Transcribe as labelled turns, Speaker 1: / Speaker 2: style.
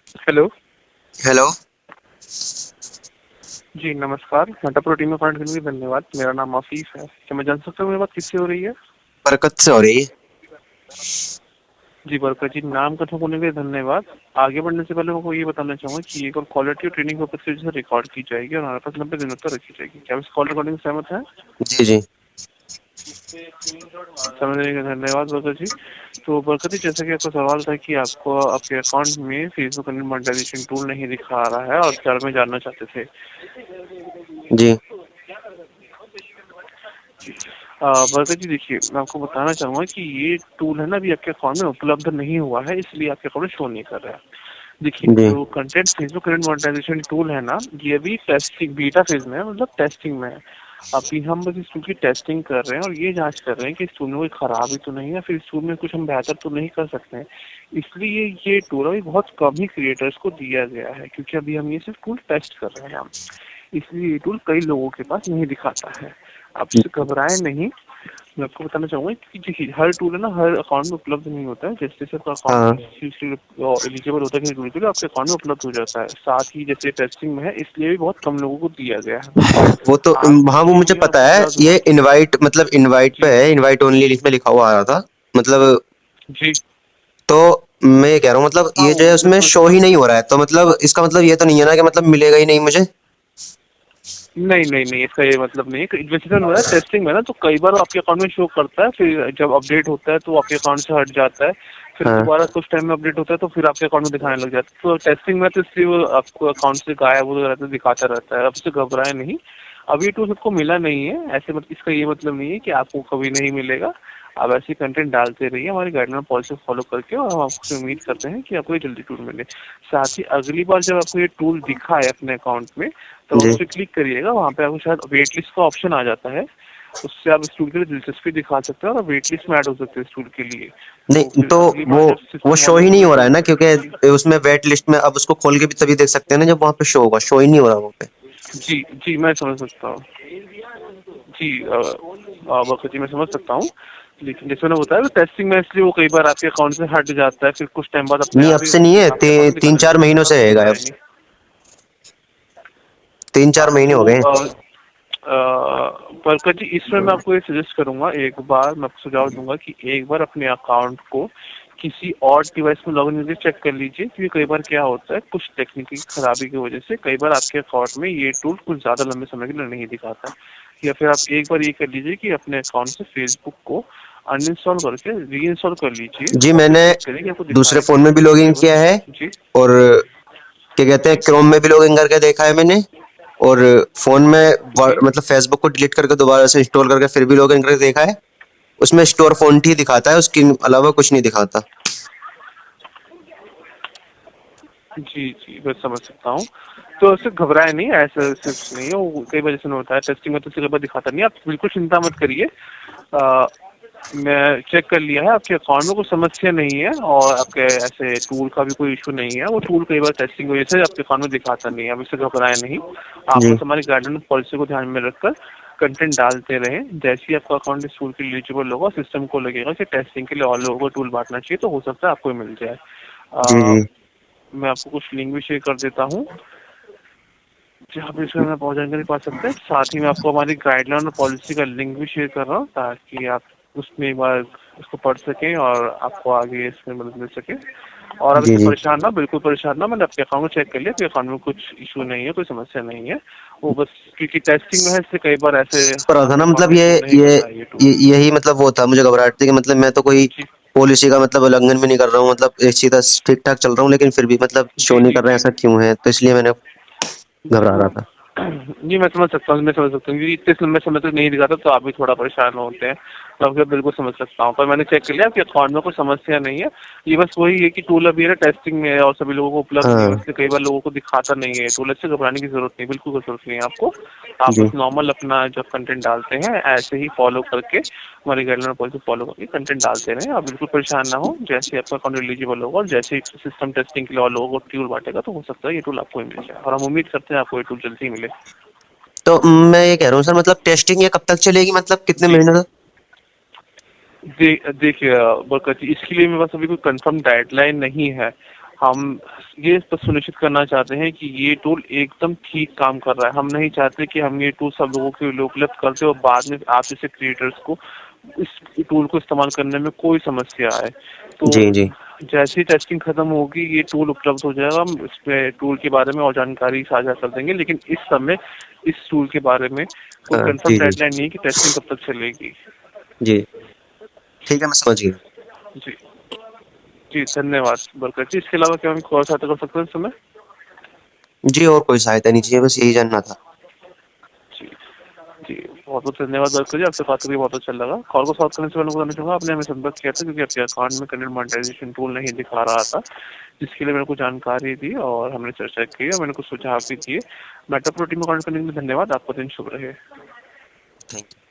Speaker 1: Hello.
Speaker 2: Hello.
Speaker 1: जी नमस्कार, Meta protein में contact करने के लिए धन्यवाद। मेरा नाम आफीफ है। क्या मैं जान सकता हूँ मेरी बात किससे हो रही है?
Speaker 2: बरकत से हो रही है।
Speaker 1: जी बरकत जी, नाम कथन होने के लिए धन्यवाद। आगे बढ़ने से पहले मैं ये बताना चाहूँगा कि ये कॉल क्वालिटी और ट्रेनिंग पर्पज से जो रिकॉर्ड की जाएगी और हमारे पास 90 दिनों तक रखी जाएगी। क्या आप इस कॉल रिकॉर्डिंग से सहमत हैं?
Speaker 2: जी जी।
Speaker 1: समझने के लिए धन्यवाद बरकत जी। तो बरकत जी, जैसा कि आपका सवाल था कि आपको आपके अकाउंट में फेसबुक मोनेटाइजेशन टूल नहीं दिखा रहा है और इस बारे में जानना चाहते थे।
Speaker 2: जी
Speaker 1: बरकत जी देखिए, मैं आपको बताना चाहूंगा कि ये टूल है ना अभी आपके अकाउंट में उपलब्ध नहीं हुआ है, इसलिए आपके अकाउंट में शो नहीं कर रहा है। देखिए,
Speaker 2: जी।
Speaker 1: जो content Facebook content monetization tool है ना, ये अभी टेस्टिंग बीटा फेज में है, मतलब टेस्टिंग में है। अभी हम बस इस टूल की टेस्टिंग कर रहे हैं और ये जांच कर रहे हैं कि इस टूल में कोई खराबी तो नहीं है, फिर इस टूल में कुछ हम बेहतर तो नहीं कर सकते हैं। इसलिए ये टूल अभी बहुत कम ही क्रिएटर्स को दिया गया है, क्योंकि अभी हम ये सिर्फ टूल टेस्ट कर रहे हैं हम। इसलिए ये टूल कई लोगों के पास नहीं दिखाता है। आप इससे घबराएं नहीं। मैं आपको बताना चाहूंगा कि देखिए, हर टूल है ना हर अकाउंट में उपलब्ध नहीं होता है। जैसे जैसे आपका
Speaker 2: हाँ।
Speaker 1: अकाउंट एलिजिबल होता है किसी टूल के लिए, आपके अकाउंट में उपलब्ध हो जाता है। साथ ही जैसे टेस्टिंग में है, इसलिए भी बहुत कम लोगों को दिया गया है।
Speaker 2: वो तो हाँ, वो
Speaker 1: आपके
Speaker 2: मुझे
Speaker 1: लिए मैं
Speaker 2: पता
Speaker 1: आपको
Speaker 2: है।
Speaker 1: बता दूंगा
Speaker 2: ये
Speaker 1: कि
Speaker 2: इनवाइट मतलब इनवाइट पे
Speaker 1: जी
Speaker 2: है, इनवाइट ओनली लिस्ट में लिखा हुआ आ रहा था मतलब।
Speaker 1: जी।
Speaker 2: तो मैं ये कह रहा हूँ मतलब
Speaker 1: हाँ,
Speaker 2: ये जो है
Speaker 1: मैं
Speaker 2: उसमें
Speaker 1: समझ
Speaker 2: शो
Speaker 1: सकता
Speaker 2: ही
Speaker 1: हूँ।
Speaker 2: नहीं हो रहा है, तो मतलब इसका मतलब ये तो नहीं है ना कि मतलब मिलेगा ही नहीं मुझे।
Speaker 1: नहीं नहीं नहीं, इसका ये मतलब नहीं है। वैसे हो रहा है टेस्टिंग में ना, तो कई बार आपके अकाउंट में शो करता है, फिर जब अपडेट होता है तो आपके अकाउंट से हट जाता है। फिर
Speaker 2: हाँ।
Speaker 1: दोबारा कुछ टाइम में अपडेट होता है तो फिर आपके अकाउंट में दिखाने लग जाता है। तो टेस्टिंग में तो इसलिए वो आपको अकाउंट से गायब हो रहता है, दिखाता रहता है। अब इससे घबराए नहीं। अभी टूल सबको मिला नहीं है, ऐसे मतलब इसका ये मतलब नहीं है कि आपको कभी नहीं मिलेगा। आप ऐसे कंटेंट डालते रहिए हमारी गाइडलाइन पॉलिसी फॉलो करके, और हम आपसे उम्मीद करते हैं कि आपको ये जल्दी टूल मिले। साथ ही अगली बार जब आपको ये टूल दिखा है अपने अकाउंट में, तो आप
Speaker 2: जी।
Speaker 1: उस पर क्लिक करिएगा। वहाँ पे आपको शायद वेट लिस्ट का ऑप्शन आ जाता है। उससे आप इस टूल के लिए दिलचस्पी दिखा सकते हैं और वेट लिस्ट में ऐड हो सकते हैं इस टूल के लिए। तो
Speaker 2: नहीं
Speaker 1: फिर
Speaker 2: तो
Speaker 1: अगली
Speaker 2: वो
Speaker 1: बार जब
Speaker 2: वो
Speaker 1: सिस्टम
Speaker 2: शो
Speaker 1: वाले
Speaker 2: ही नहीं
Speaker 1: होंगे
Speaker 2: हो रहा
Speaker 1: टूल
Speaker 2: है ना, क्योंकि उसमें वेट लिस्ट में अब उसको खोल के भी तभी देख सकते हैं ना जब वहाँ पे शो होगा। शो ही नहीं हो रहा वहाँ पे।
Speaker 1: जी जी, मैं समझ सकता हूँ। जी बखर जी, मैं समझ सकता हूँ। लेकिन जैसे मैंने बताया, टेस्टिंग में इसलिए वो कई बार आपके अकाउंट से हट जाता है, फिर कुछ टाइम बाद अपने
Speaker 2: नहीं, अब
Speaker 1: आप ही
Speaker 2: से नहीं है,
Speaker 1: आपके अकाउंट में
Speaker 2: तीन
Speaker 1: दिखाने लग
Speaker 2: चार
Speaker 1: जाता
Speaker 2: महीनों
Speaker 1: है। आप
Speaker 2: से है गायब।
Speaker 1: घबराए नहीं।
Speaker 2: 3-4 महीने हो
Speaker 1: तो
Speaker 2: गए।
Speaker 1: पंकज जी, इसमें मैं आपको ये सजेस्ट करूंगा, एक बार मैं आपको सुझाव दूंगा कि एक बार अपने अकाउंट को किसी और डिवाइस में लॉगिन करके चेक कर लीजिए, क्योंकि कई बार क्या होता है, कुछ टेक्निकल खराबी की वजह से कई बार आपके अकाउंट में ये टूल कुछ ज्यादा लंबे समय के लिए नहीं दिखाता। या फिर आप एक बार ये कर लीजिए कि अपने अकाउंट से फेसबुक को अनइंस्टॉल करके री इंस्टॉल कर लीजिए
Speaker 2: जी,
Speaker 1: और फिर
Speaker 2: मैंने
Speaker 1: चेक करिए कि आपको
Speaker 2: दूसरे
Speaker 1: दिखाएगा
Speaker 2: फोन
Speaker 1: कि
Speaker 2: में भी
Speaker 1: नहीं।
Speaker 2: लॉगिन
Speaker 1: जी
Speaker 2: किया है
Speaker 1: जी
Speaker 2: और क्या कहते हैं
Speaker 1: जी
Speaker 2: क्रोम में भी लॉगिन करके देखा है मैंने। और फोन में
Speaker 1: जी।
Speaker 2: मतलब फेसबुक को डिलीट करके दोबारा से इंस्टॉल करके फिर भी लॉगिन करके देखा है। उसमें स्टोर फॉन्ट ही दिखाता है, उसके अलावा कुछ नहीं दिखाता।
Speaker 1: जी जी, मैं समझ सकता हूँ। तो उससे घबराए नहीं, ऐसा सिर्फ नहीं है, वो कई वजह से नहीं होता है। टेस्टिंग में तो सिर्फ दिखाता नहीं है। आप बिल्कुल चिंता मत करिए। मैं चेक कर लिया है, आपके अकाउंट में कोई समस्या नहीं है और आपके ऐसे टूल का भी कोई इशू नहीं है। वो टूल कई बार टेस्टिंग की वजह से आपके अकाउंट में दिखाता नहीं है। अब इससे घबराए नहीं। आप
Speaker 2: जी
Speaker 1: बस हमारी गाइडलाइन पॉलिसी को ध्यान में रखकर कंटेंट डालते रहें। जैसे ही आपका अकाउंट इस टूल के लिए एलिजिबल होगा, सिस्टम को लगेगा कि टेस्टिंग के लिए और लोगों को टूल बांटना चाहिए, तो हो सकता है आपको ही मिल जाए।
Speaker 2: जी
Speaker 1: अ,
Speaker 2: जी
Speaker 1: मैं आपको कुछ लिंक भी शेयर कर देता हूँ, जहाँ पे इसमें आप और जानकारी पा सकते हैं। साथ ही मैं आपको हमारी गाइडलाइन और पॉलिसी का लिंक भी शेयर कर रहा हूँ, ताकि आप उसमें एक बार उसको पढ़ सकें और आपको आगे इसमें मदद मिल सके। और अब
Speaker 2: जी
Speaker 1: इससे
Speaker 2: जी।
Speaker 1: परेशान ना, बिल्कुल परेशान ना। मैंने आपके अकाउंट को चेक कर लिया, आपके अकाउंट में कुछ इशू नहीं है, कोई समस्या नहीं है। वो बस क्योंकि टेस्टिंग में है, इससे कई बार ऐसे
Speaker 2: पर था
Speaker 1: आपके
Speaker 2: ना
Speaker 1: अकाउंट
Speaker 2: मतलब
Speaker 1: में शो नहीं करता है ये टूल।
Speaker 2: यही मतलब वो था, मुझे घबराहट थी कि मतलब मैं तो कोई
Speaker 1: जी
Speaker 2: पॉलिसी का मतलब उल्लंघन भी नहीं कर रहा हूँ, मतलब एक सीधा ठीक ठाक चल रहा हूँ, लेकिन फिर भी मतलब शो
Speaker 1: जी
Speaker 2: नहीं
Speaker 1: जी
Speaker 2: कर रहे हैं,
Speaker 1: जी
Speaker 2: ऐसा क्यों है? तो इसलिए मैंने घबरा रहा था।
Speaker 1: जी, मैं समझ सकता हूँ, मैं समझ सकता हूँ, क्योंकि इतने लंबे समय तक नहीं दिखाता तो आप भी थोड़ा परेशान होते हैं। तो आपको बिल्कुल समझ सकता हूँ, पर मैंने चेक कर लिया कि अकाउंट में कोई समस्या नहीं है। ये बस वही है कि टूल अभी है ना टेस्टिंग में है और सभी लोगों को उपलब्ध नहीं है,
Speaker 2: हाँ।
Speaker 1: इसलिए कई बार लोगों को दिखाता नहीं है टूल। से घबराने की जरूरत नहीं, बिल्कुल जरूरत नहीं है आपको। आप
Speaker 2: जी
Speaker 1: बस नॉर्मल अपना जो कंटेंट डालते हैं ऐसे ही फॉलो करके, हमारी गाइडलाइन पॉलिसी फॉलो करके कंटेंट डालते रहें। आप बिल्कुल परेशान ना हो। जैसे ही आपका अकाउंट एलिजिबल होगा और जैसे ही सिस्टम टेस्टिंग के लिए और लोगों को टूल बांटेगा, तो हो सकता है ये टूल आपको ही मिल जाए, और हम उम्मीद करते हैं आपको ये टूल जल्दी ही मिले।
Speaker 2: तो मैं ये कह रहा हूँ सर, मतलब टेस्टिंग ये कब तक चलेगी, मतलब कितने
Speaker 1: जी
Speaker 2: महीने तक?
Speaker 1: देखिए बरकत जी, इसके लिए मेरे पास अभी कोई कंफर्म गाइडलाइन नहीं है। हम ये तो सुनिश्चित करना चाहते हैं कि ये टूल एकदम ठीक काम कर रहा है। हम नहीं चाहते कि हम ये टूल सब लोगों के लिए उपलब्ध करते और बाद में आप जैसे क्रिएटर्स को इस टूल को इस्तेमाल करने में कोई समस्या आए। तो
Speaker 2: जी जी।
Speaker 1: जैसे ही टेस्टिंग खत्म होगी ये टूल उपलब्ध हो जाएगा, हम इस पे टूल के बारे में और जानकारी साझा कर देंगे, लेकिन इस समय इस टूल के बारे में कोई
Speaker 2: हाँ,
Speaker 1: कंफर्म
Speaker 2: जी जी
Speaker 1: डेडलाइन नहीं है कि टेस्टिंग कब तक चलेगी।
Speaker 2: जी। ठीक है, मैं समझ गया।
Speaker 1: जी जी, धन्यवाद बरकत जी। इसके अलावा क्या हम और सहायता कर सकते हैं इस समय?
Speaker 2: जी, और कोई सहायता नहीं चाहिए, बस यही जानना था।
Speaker 1: जी जी, बहुत बहुत धन्यवाद बरकत जी, आपसे बात करके बहुत अच्छा लगा। कॉल को सॉल्व करने से पहले बताना चाहूँगा, आपने हमें संपर्क किया था क्योंकि आपके अकाउंट में कंटेंट मोनेटाइजेशन टूल नहीं दिखा रहा था, जिसके लिए मैंने कुछ जानकारी दी और हमने चर्चा की और मैंने कुछ सुझाव भी दिए। मेटा प्रो टीम में कॉन्टेक्ट करने के लिए धन्यवाद। आपका दिन शुभ रहे।
Speaker 2: Thank you.